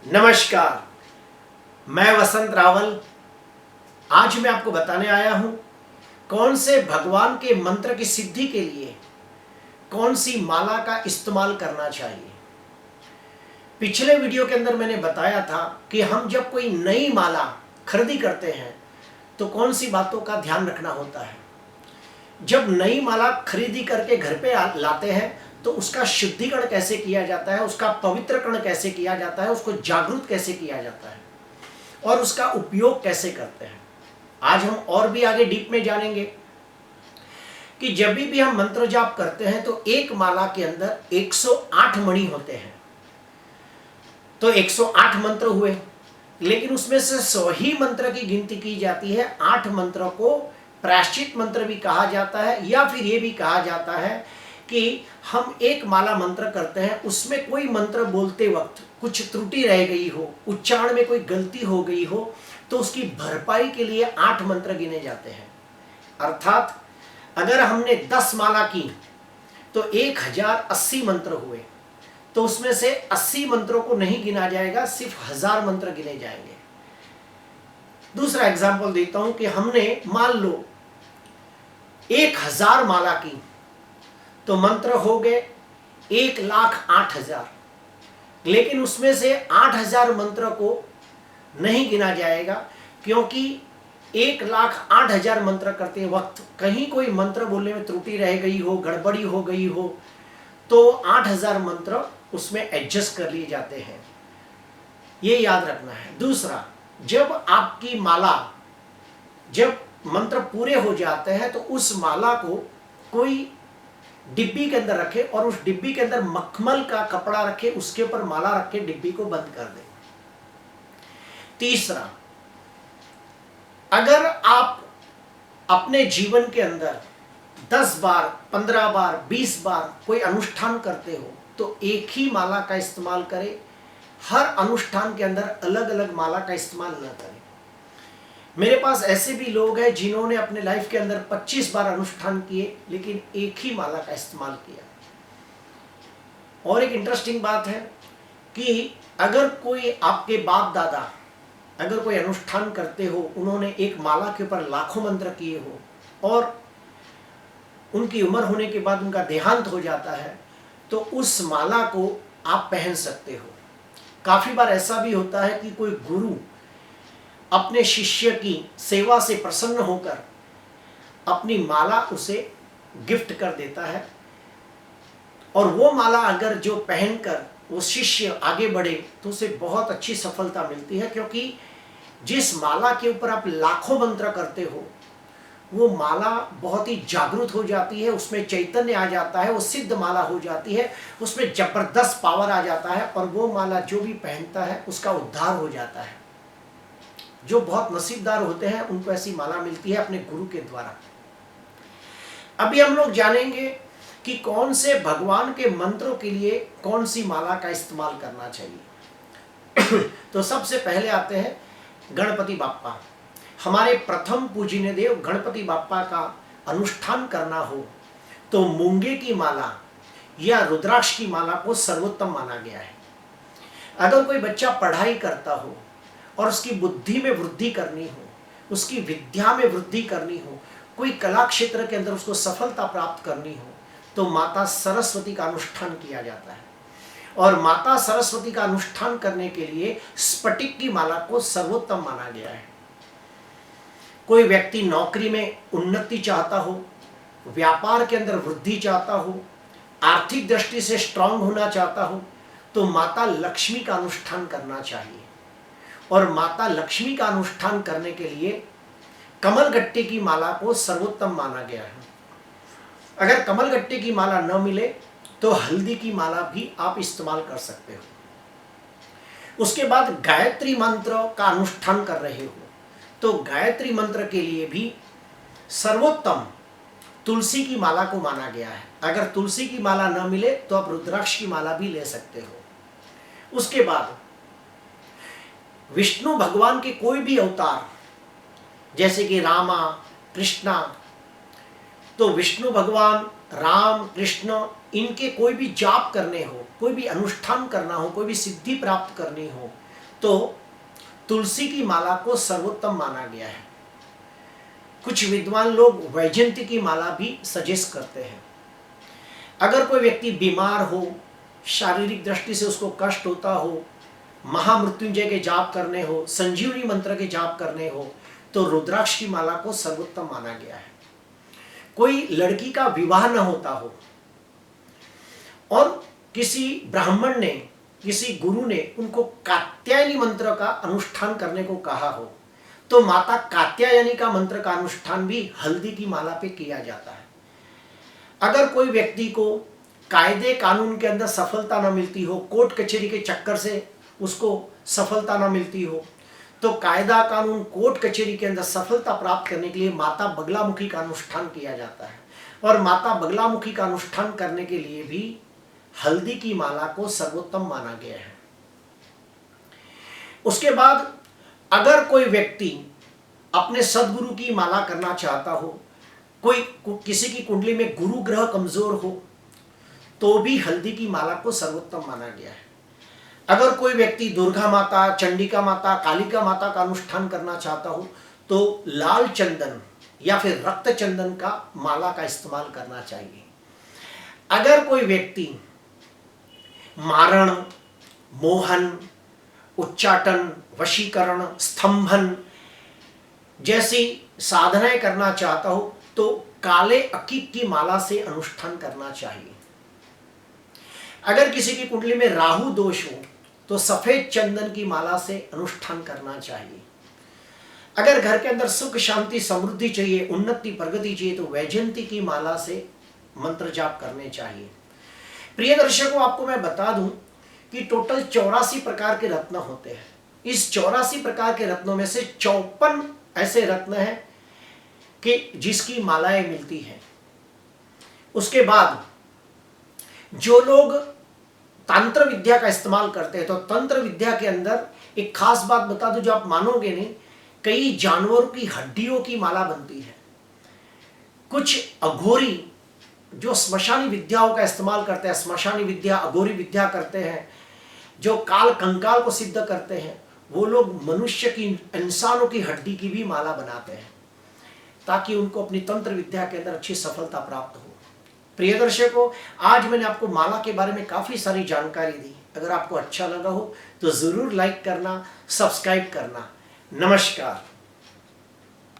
नमस्कार, मैं वसंत रावल। आज मैं आपको बताने आया हूं कौन से भगवान के मंत्र की सिद्धि के लिए कौन सी माला का इस्तेमाल करना चाहिए। पिछले वीडियो के अंदर मैंने बताया था कि हम जब कोई नई माला खरीदी करते हैं तो कौन सी बातों का ध्यान रखना होता है। जब नई माला खरीदी करके घर पे लाते हैं तो उसका शुद्धिकरण कैसे किया जाता है, उसका पवित्रकरण कैसे किया जाता है, उसको जागरूक कैसे किया जाता है और उसका उपयोग कैसे करते हैं। आज हम और भी आगे डीप में जानेंगे कि जब भी हम मंत्र जाप करते हैं तो एक माला के अंदर 108 मणि होते हैं, तो 108 मंत्र हुए, लेकिन उसमें से 100 ही मंत्र की गिनती की जाती है। 8 मंत्रों को प्रायश्चित मंत्र भी कहा जाता है, या फिर ये भी कहा जाता है कि हम एक माला मंत्र करते हैं, उसमें कोई मंत्र बोलते वक्त कुछ त्रुटि रह गई हो, उच्चारण में कोई गलती हो गई हो, तो उसकी भरपाई के लिए 8 मंत्र गिने जाते हैं। अर्थात अगर हमने 10 माला की तो 1080 मंत्र हुए, तो उसमें से 80 मंत्रों को नहीं गिना जाएगा, सिर्फ 1000 मंत्र गिने जाएंगे। दूसरा एग्जाम्पल देता हूं कि हमने मान लो 1000 माला की तो मंत्र हो गए 1,08,000, लेकिन उसमें से 8000 मंत्र को नहीं गिना जाएगा, क्योंकि 1,08,000 मंत्र करते वक्त कहीं कोई मंत्र बोलने में त्रुटि रह गई हो, गड़बड़ी हो गई हो, तो 8000 मंत्र उसमें एडजस्ट कर लिए जाते हैं। ये याद रखना है। दूसरा, जब आपकी माला, जब मंत्र पूरे हो जाते हैं तो उस माला को कोई डिब्बी के अंदर रखे और उस डिब्बी के अंदर मखमल का कपड़ा रखे, उसके ऊपर माला रख के डिब्बी को बंद कर दें। तीसरा, अगर आप अपने जीवन के अंदर 10 बार, 15 बार, 20 बार कोई अनुष्ठान करते हो तो एक ही माला का इस्तेमाल करें। हर अनुष्ठान के अंदर अलग अलग माला का इस्तेमाल न करें। मेरे पास ऐसे भी लोग हैं जिन्होंने अपने लाइफ के अंदर 25 बार अनुष्ठान किए, लेकिन एक ही माला का इस्तेमाल किया। और एक इंटरेस्टिंग बात है कि अगर कोई आपके बाप दादा अगर कोई अनुष्ठान करते हो, उन्होंने एक माला के ऊपर लाखों मंत्र किए हो और उनकी उम्र होने के बाद उनका देहांत हो जाता है, तो उस माला को आप पहन सकते हो। काफी बार ऐसा भी होता है कि कोई गुरु अपने शिष्य की सेवा से प्रसन्न होकर अपनी माला उसे गिफ्ट कर देता है, और वो माला अगर जो पहनकर वो शिष्य आगे बढ़े तो उसे बहुत अच्छी सफलता मिलती है, क्योंकि जिस माला के ऊपर आप लाखों मंत्र करते हो वो माला बहुत ही जागरूक हो जाती है, उसमें चैतन्य आ जाता है, वो सिद्ध माला हो जाती है, उसमें जबरदस्त पावर आ जाता है, और वो माला जो भी पहनता है उसका उद्धार हो जाता है। जो बहुत नसीबदार होते हैं उनको ऐसी माला मिलती है अपने गुरु के द्वारा। अभी हम लोग जानेंगे कि कौन से भगवान के मंत्रों के लिए कौन सी माला का इस्तेमाल करना चाहिए। तो सबसे पहले आते हैं गणपति बाप्पा। हमारे प्रथम पूजनीय देव गणपति बाप्पा का अनुष्ठान करना हो तो मूंगे की माला या रुद्राक्ष की माला को सर्वोत्तम माना गया है। अगर कोई बच्चा पढ़ाई करता हो और उसकी बुद्धि में वृद्धि करनी हो, उसकी विद्या में वृद्धि करनी हो, कोई कला क्षेत्र के अंदर उसको सफलता प्राप्त करनी हो, तो माता सरस्वती का अनुष्ठान किया जाता है। और माता सरस्वती का अनुष्ठान करने के लिए स्फटिक की माला को सर्वोत्तम माना गया है। कोई व्यक्ति नौकरी में उन्नति चाहता हो, व्यापार के अंदर वृद्धि चाहता हो, आर्थिक दृष्टि से स्ट्रांग होना चाहता हो, तो माता लक्ष्मी का अनुष्ठान करना चाहिए। और माता लक्ष्मी का अनुष्ठान करने के लिए कमलगट्टे की माला को सर्वोत्तम माना गया है। अगर कमलगट्टे की माला न मिले तो हल्दी की माला भी आप इस्तेमाल कर सकते हो। उसके बाद गायत्री मंत्र का अनुष्ठान कर रहे हो तो गायत्री मंत्र के लिए भी सर्वोत्तम तुलसी की माला को माना गया है। अगर तुलसी की माला न मिले तो आप रुद्राक्ष की माला भी ले सकते हो। उसके बाद विष्णु भगवान के कोई भी अवतार, जैसे कि रामा, कृष्णा, तो विष्णु भगवान, राम, कृष्ण, इनके कोई भी जाप करने हो, कोई भी अनुष्ठान करना हो, कोई भी सिद्धि प्राप्त करनी हो, तो तुलसी की माला को सर्वोत्तम माना गया है। कुछ विद्वान लोग वैजयंती की माला भी सजेस्ट करते हैं। अगर कोई व्यक्ति बीमार हो, शारीरिक दृष्टि से उसको कष्ट होता हो, महामृत्युंजय के जाप करने हो, संजीवनी मंत्र के जाप करने हो, तो रुद्राक्ष की माला को सर्वोत्तम माना गया है। कोई लड़की का विवाह न होता हो और किसी ब्राह्मण ने, किसी गुरु ने उनको कात्यायनी मंत्र का अनुष्ठान करने को कहा हो, तो माता कात्यायनी का मंत्र का अनुष्ठान भी हल्दी की माला पे किया जाता है। अगर कोई व्यक्ति को कायदे कानून के अंदर सफलता न मिलती हो, कोर्ट कचहरी के चक्कर से उसको सफलता न मिलती हो, तो कायदा कानून कोर्ट कचहरी के अंदर सफलता प्राप्त करने के लिए माता बगलामुखी का अनुष्ठान किया जाता है। और माता बगलामुखी का अनुष्ठान करने के लिए भी हल्दी की माला को सर्वोत्तम माना गया है। उसके बाद अगर कोई व्यक्ति अपने सदगुरु की माला करना चाहता हो, किसी की कुंडली में गुरु ग्रह कमजोर हो, तो भी हल्दी की माला को सर्वोत्तम माना गया है। अगर कोई व्यक्ति दुर्गा माता, चंडिका माता, कालिका माता का अनुष्ठान करना चाहता हो, तो लाल चंदन या फिर रक्त चंदन का माला का इस्तेमाल करना चाहिए। अगर कोई व्यक्ति मारण, मोहन, उच्चाटन, वशीकरण, स्तंभन जैसी साधनाएं करना चाहता हो, तो काले अकीक की माला से अनुष्ठान करना चाहिए। अगर किसी की कुंडली में राहु दोष हो, तो सफेद चंदन की माला से अनुष्ठान करना चाहिए। अगर घर के अंदर सुख शांति समृद्धि चाहिए, उन्नति प्रगति चाहिए, तो वैजयंती की माला से मंत्र जाप करने चाहिए। प्रिय दर्शकों, आपको मैं बता दूं कि टोटल 84 प्रकार के रत्न होते हैं। इस 84 प्रकार के रत्नों में से 54 ऐसे रत्न हैं कि जिसकी मालाएं मिलती हैं। उसके बाद जो लोग तंत्र विद्या का इस्तेमाल करते हैं, तो तंत्र विद्या के अंदर एक खास बात बता दूं जो आप मानोगे नहीं, कई जानवरों की हड्डियों की माला बनती है। कुछ अघोरी जो स्मशानी विद्याओं का इस्तेमाल करते हैं, स्मशानी विद्या, अघोरी विद्या करते हैं, जो काल कंकाल को सिद्ध करते हैं, वो लोग मनुष्य की, इंसानों की हड्डी की भी माला बनाते हैं, ताकि उनको अपनी तंत्र विद्या के अंदर अच्छी सफलता प्राप्त हो। प्रिय दर्शकों, आज मैंने आपको माला के बारे में काफ़ी सारी जानकारी दी। अगर आपको अच्छा लगा हो तो ज़रूर लाइक करना, सब्सक्राइब करना। नमस्कार।